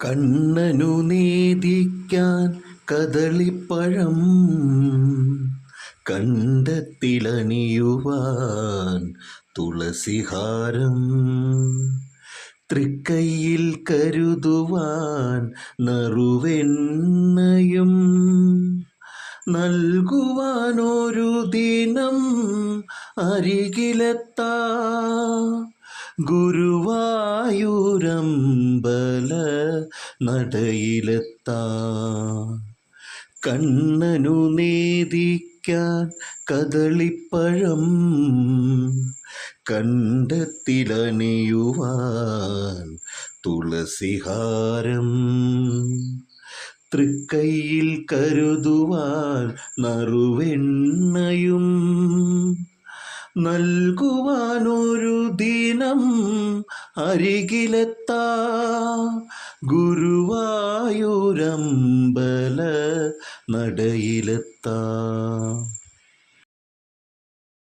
കണ്ണനു നീതിക്കാൻ കദളിപ്പഴം, കണ്ടത്തിലണിയുവാൻ തുളസിഹാരം, തൃക്കൈയിൽ കരുതുവാൻ നറുവെണ്ണയും, നൽകുവാനൊരു ദിനം അരികിലെത്താ ഗുരുവായൂരമ്പല നടയിലെത്താ. കണ്ണനു നേദിക്കാൻ കദളിപ്പഴം, കണ്ടത്തിലണിയുവാൻ തുളസിഹാരം, തൃക്കൈയിൽ കരുതുവാൻ നറുവെണ്ണയും, നൽകുവാനൊരു ദിനം അരികിലെത്താ ഗുരുവായൂരമ്പല നടയിലെത്താ.